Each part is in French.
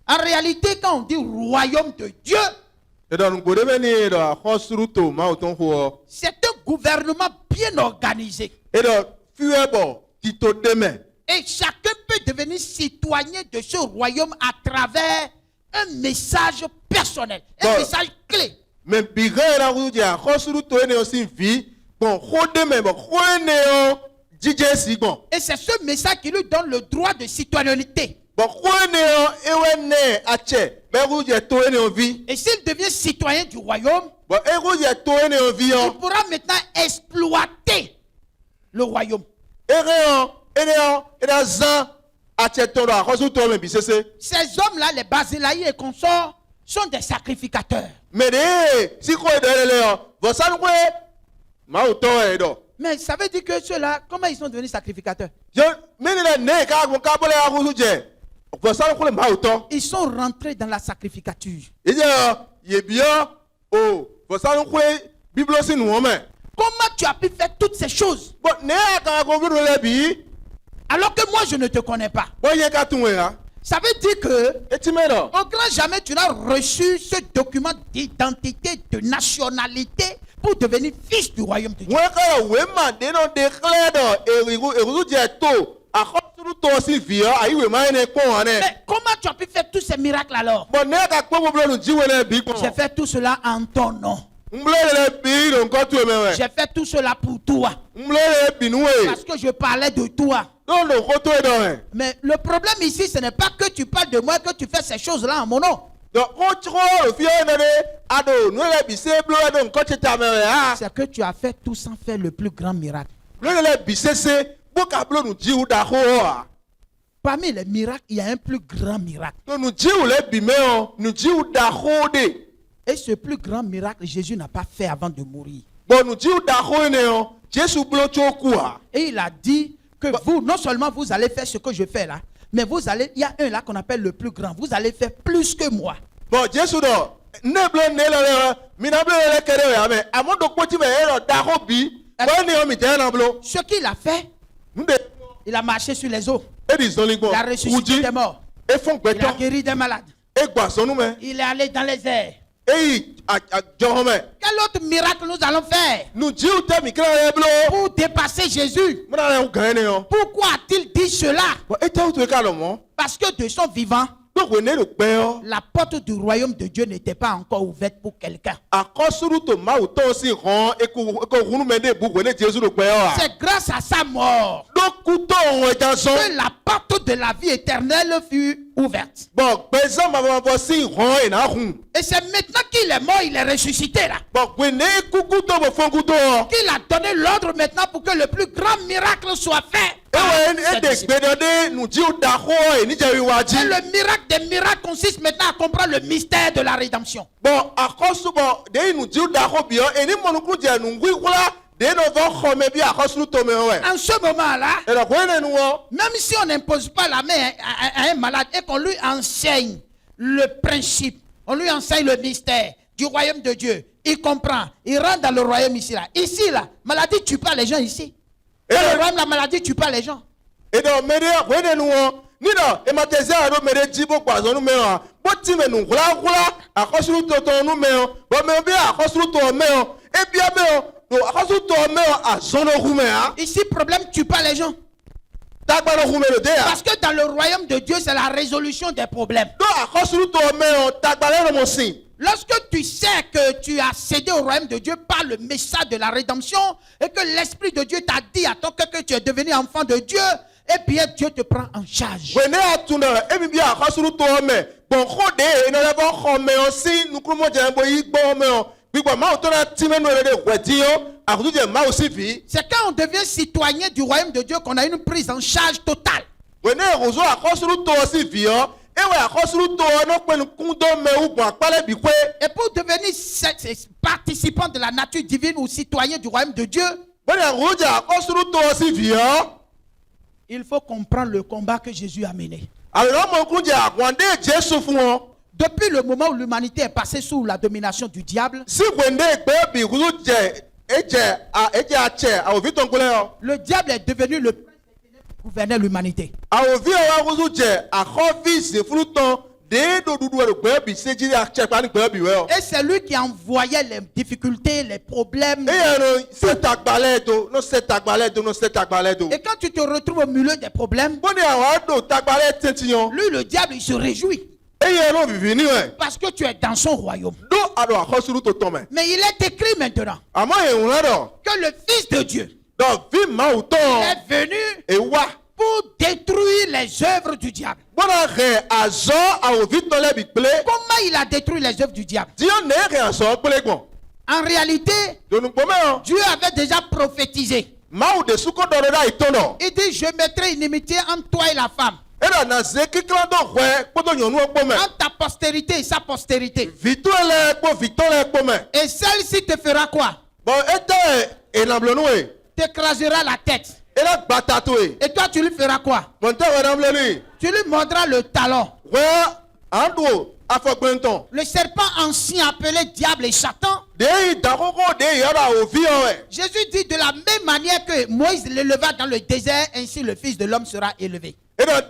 En réalité, quand on dit royaume de Dieu, c'est un gouvernement bien organisé. Et chacun peut devenir citoyen de ce royaume à travers un message personnel, un message clé. Et c'est ce message qui lui donne le droit de citoyenneté. Et s'il devient citoyen du royaume, il pourra maintenant exploiter le royaume. Ces hommes-là, les Barzélaïs et consorts, sont des sacrificateurs. Mais ça veut dire que ceux-là, comment ils sont devenus sacrificateurs? Ils sont rentrés dans la sacrificature. Comment tu as pu faire toutes ces choses alors que moi je ne te connais pas? Ça veut dire que au grand jamais tu n'as reçu ce document d'identité, de nationalité pour devenir fils du royaume de Dieu. Mais comment tu as pu faire tous ces miracles alors? J'ai fait tout cela en ton nom. J'ai fait tout cela pour toi. Parce que je parlais de toi. Mais le problème ici, ce n'est pas que tu parles de moi, que tu fais ces choses-là en mon nom. C'est que tu as fait tout sans faire le plus grand miracle. Parmi les miracles, il y a un plus grand miracle. Et ce plus grand miracle, Jésus n'a pas fait avant de mourir. Et il a dit que vous, non seulement vous allez faire ce que je fais là, mais vous allez, il y a un là qu'on appelle le plus grand. Vous allez faire plus que moi. Ce qu'il a fait, il a marché sur les eaux. Il a ressuscité des morts. Il a guéri des malades. Il est allé dans les airs. Quel autre miracle nous allons faire pour dépasser Jésus? Pourquoi a-t-il dit cela? Parce que de son vivant, la porte du royaume de Dieu n'était pas encore ouverte pour quelqu'un. C'est grâce à sa mort que la porte de la vie éternelle fut ouverte. Et c'est maintenant qu'il est mort, il est ressuscité là, qu'il a donné l'ordre maintenant pour que le plus grand miracle soit fait. Et le miracle des miracles consiste maintenant à comprendre le mystère de la rédemption. En ce moment-là, même si on n'impose pas la main à un malade et qu'on lui enseigne le principe, on lui enseigne le mystère du royaume de Dieu, il comprend, il rentre dans le royaume ici là. Ici là, maladie tue pas les gens ici. Dans le royaume, la maladie tue pas les gens. Ici, problème tue pas les gens. Parce que dans le royaume de Dieu, c'est la résolution des problèmes. Lorsque tu sais que tu as cédé au royaume de Dieu par le message de la rédemption et que l'Esprit de Dieu t'a dit à ton cœur que tu es devenu enfant de Dieu, et bien Dieu te prend en charge. C'est quand on devient citoyen du royaume de Dieu qu'on a une prise en charge totale. Et pour devenir participant de la nature divine ou citoyen du royaume de Dieu, il faut comprendre le combat que Jésus a mené. Depuis le moment où l'humanité est passée sous la domination du diable, le diable est devenu le prince des ténèbres qui gouvernait l'humanité. Et c'est lui qui envoyait les difficultés, les problèmes. Et quand tu te retrouves au milieu des problèmes, lui, le diable, il se réjouit. Parce que tu es dans son royaume. Mais il est écrit maintenant que le Fils de Dieu est venu pour détruire les œuvres du diable. Comment il a détruit les œuvres du diable? En réalité, Dieu avait déjà prophétisé. Il dit, je mettrai une inimitié entre toi et la femme, entre ta postérité et sa postérité. Et celle-ci te fera quoi? T'écraseras la tête. Et toi, tu lui feras quoi? Tu lui mordras le talon. Le serpent ancien appelé diable et Satan. Jésus dit de la même manière que Moïse l'éleva dans le désert, ainsi le Fils de l'homme sera élevé. Et quand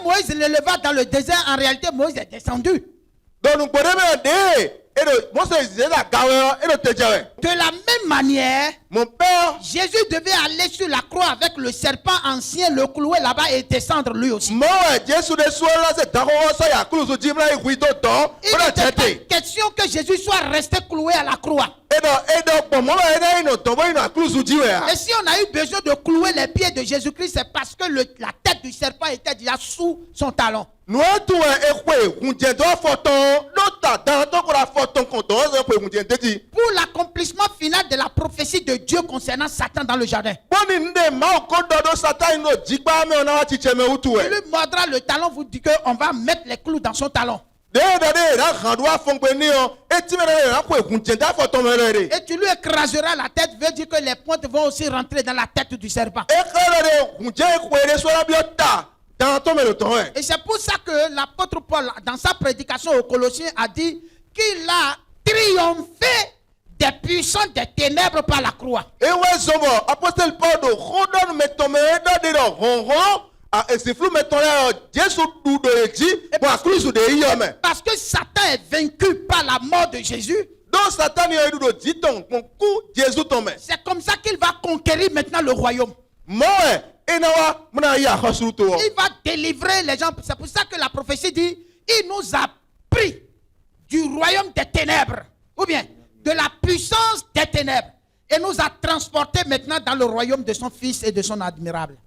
Moïse l'éleva dans le désert, en réalité Moïse est descendu. De la même manière, mon père, Jésus devait aller sur la croix avec le serpent ancien, le clouer là-bas et descendre lui aussi. Il n'était pas question que Jésus soit resté cloué à la croix. Et si on a eu besoin de clouer les pieds de Jésus-Christ, c'est parce que la tête du serpent était déjà sous son talon. Pour l'accomplissement final de la prophétie de Dieu concernant Satan dans le jardin. Il lui mordra le talon, vous dit qu'on va mettre les clous dans son talon. Et tu lui écraseras la tête, veut dire que les pointes vont aussi rentrer dans la tête du serpent. Et c'est pour ça que l'apôtre Paul, dans sa prédication aux Colossiens, a dit qu'il a triomphé des puissants des ténèbres par la croix. Parce que Satan est vaincu par la mort de Jésus. C'est comme ça qu'il va conquérir maintenant le royaume. Il va délivrer les gens. C'est pour ça que la prophétie dit, il nous a pris du royaume des ténèbres, ou bien de la puissance des ténèbres, et nous a transportés maintenant dans le royaume de son Fils et de son admirable.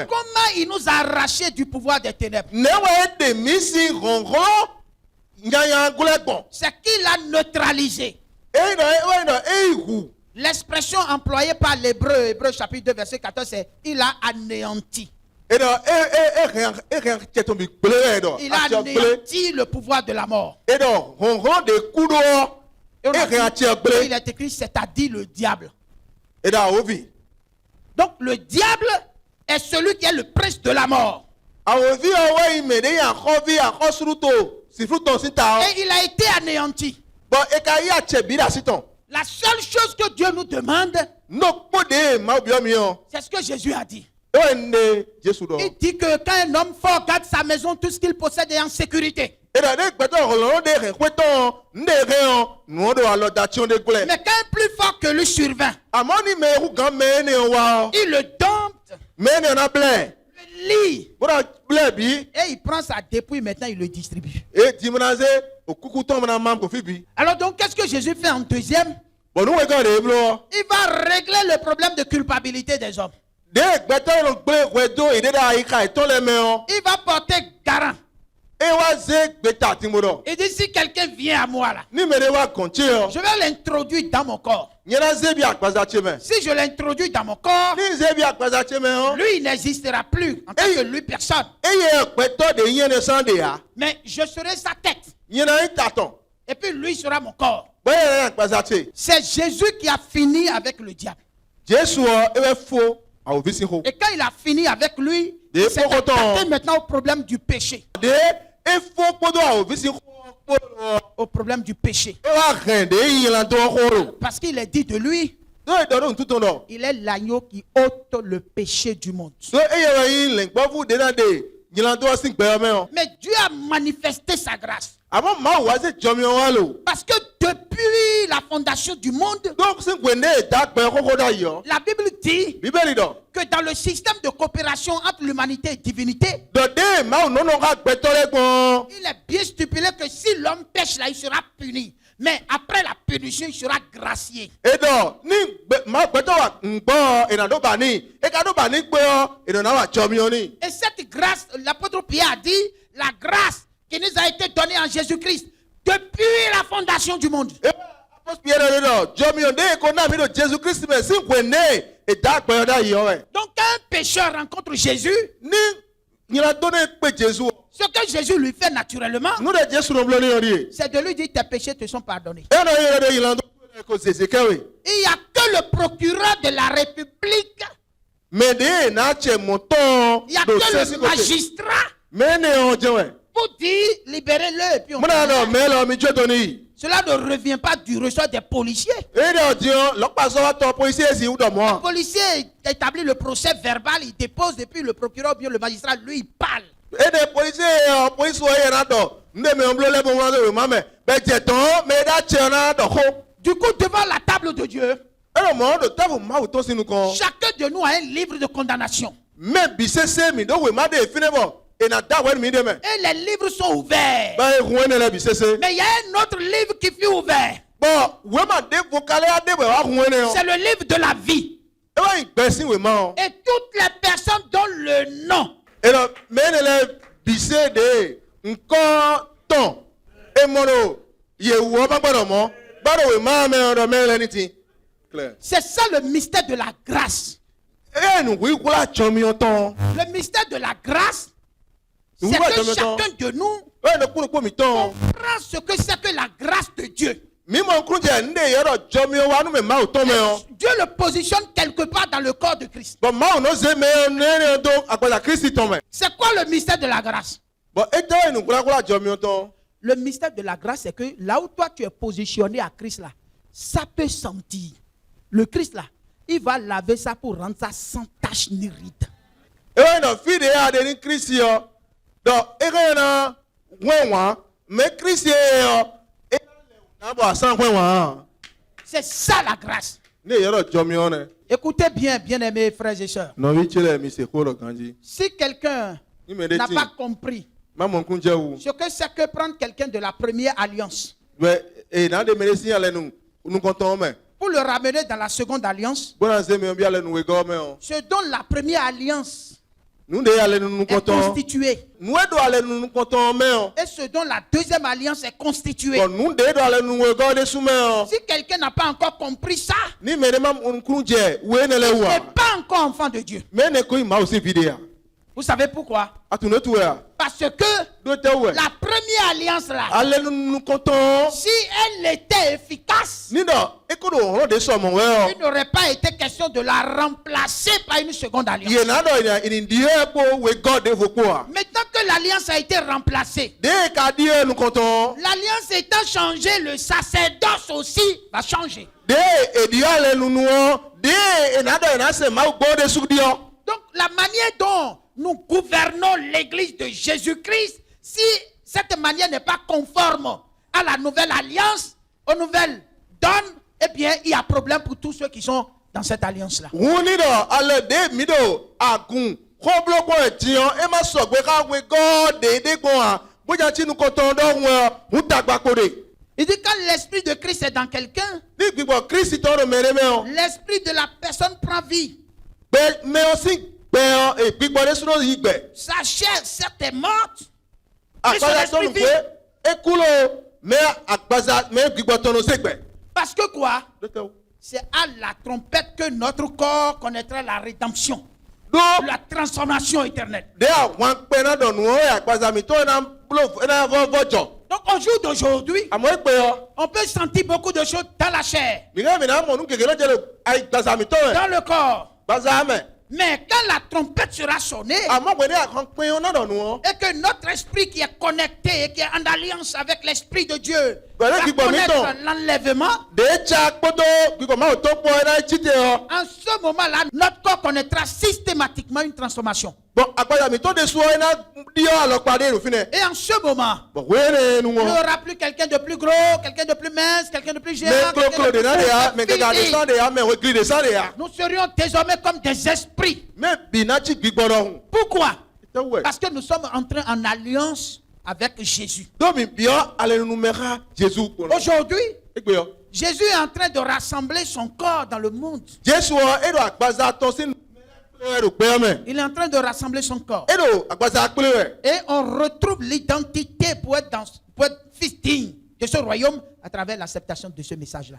Comment il nous a arrachés du pouvoir des ténèbres? C'est qu'il a neutralisé. L'expression employée par l'hébreu, Hébreux chapitre 2 verset 14, c'est il a anéanti. Il a anéanti le pouvoir de la mort. Il est écrit, c'est-à-dire le diable. Donc le diable est celui qui est le prince de la mort. Et il a été anéanti. La seule chose que Dieu nous demande, c'est ce que Jésus a dit. Il dit que quand un homme fort garde sa maison, tout ce qu'il possède est en sécurité. Mais quand un plus fort que lui survint, il le dompte, le lit, et il prend sa dépouille, maintenant il le distribue. Alors donc, qu'est-ce que Jésus fait en deuxième? Il va régler le problème de culpabilité des hommes. Il va porter garant. Il dit, si quelqu'un vient à moi là, je vais l'introduire dans mon corps. Si je l'introduis dans mon corps, lui il n'existera plus en tant que lui personne. Mais je serai sa tête. Et puis lui sera mon corps. C'est Jésus qui a fini avec le diable. Et quand il a fini avec lui, il s'est attaqué maintenant au problème du péché. Au problème du péché. Parce qu'il est dit de lui, il est l'agneau qui ôte le péché du monde. Mais Dieu a manifesté sa grâce. Parce que depuis la fondation du monde, la Bible dit que dans le système de coopération entre l'humanité et la divinité, il est bien stipulé que si l'homme pêche là, il sera puni. Mais après la punition, il sera gracié. Et cette grâce, l'apôtre Pierre a dit, la grâce qui nous a été donnée en Jésus-Christ depuis la fondation du monde. Donc quand un pécheur rencontre Jésus, ce que Jésus lui fait naturellement, c'est de lui dire tes péchés te sont pardonnés. Il n'y a que le procureur de la République, il n'y a que le magistrat pour dire libérez-le et puis on cela ne revient pas du ressort des policiers. Le policier établit le procès verbal, il dépose et puis le procureur ou bien le magistrat lui il parle. Du coup, devant la table de Dieu, chacun de nous a un livre de condamnation. Et les livres sont ouverts. Mais il y a un autre livre qui fut ouvert. C'est le livre de la vie. Et toutes les personnes dont le nom c'est ça le mystère de la grâce. Le mystère de la grâce, c'est que chacun de nous comprend ce que c'est que la grâce de Dieu. Dieu le positionne quelque part dans le corps de Christ. C'est quoi le mystère de la grâce? Le mystère de la grâce, c'est que là où toi tu es positionné à Christ là, ça peut sentir. Le Christ là, il va laver ça pour rendre ça sans tache ni ride. C'est ça la grâce. Écoutez bien, bien-aimés frères et sœurs. Si quelqu'un n'a pas compris ce que c'est que prendre quelqu'un de la première alliance pour le ramener dans la seconde alliance, ce dont la première alliance est constituée et ce dont la deuxième alliance est constituée. Si quelqu'un n'a pas encore compris ça, il n'est pas encore enfant de Dieu. Vous savez pourquoi? Parce que la première alliance là, si elle était efficace, il n'aurait pas été question de la remplacer par une seconde alliance. Maintenant que l'alliance a été remplacée, l'alliance étant changée, le sacerdoce aussi va changer. Donc la manière dont nous gouvernons l'église de Jésus-Christ, si cette manière n'est pas conforme à la nouvelle alliance, aux nouvelles donnes, eh bien, il y a problème pour tous ceux qui sont dans cette alliance-là. Il dit quand l'esprit de Christ est dans quelqu'un, l'esprit de la personne prend vie. Sa chair, certes, est morte, mais son esprit vit. Parce que quoi? C'est à la trompette que notre corps connaîtra la rédemption, la transformation éternelle. Donc au jour d'aujourd'hui, on peut sentir beaucoup de choses dans la chair, dans le corps. Mais quand la trompette sera sonnée, et que notre esprit qui est connecté et qui est en alliance avec l'esprit de Dieu va connaître l'enlèvement, en ce moment-là, notre corps connaîtra systématiquement une transformation. Et en ce moment, il n'y aura plus quelqu'un de plus gros, quelqu'un de plus mince, quelqu'un de plus géant. Nous serions désormais comme des esprits. Pourquoi? Parce que nous sommes entrés en alliance avec Jésus. Aujourd'hui, Jésus est en train de rassembler son corps dans le monde. Il est en train de rassembler son corps. Et on retrouve l'identité pour être fils digne de ce royaume à travers l'acceptation de ce message-là.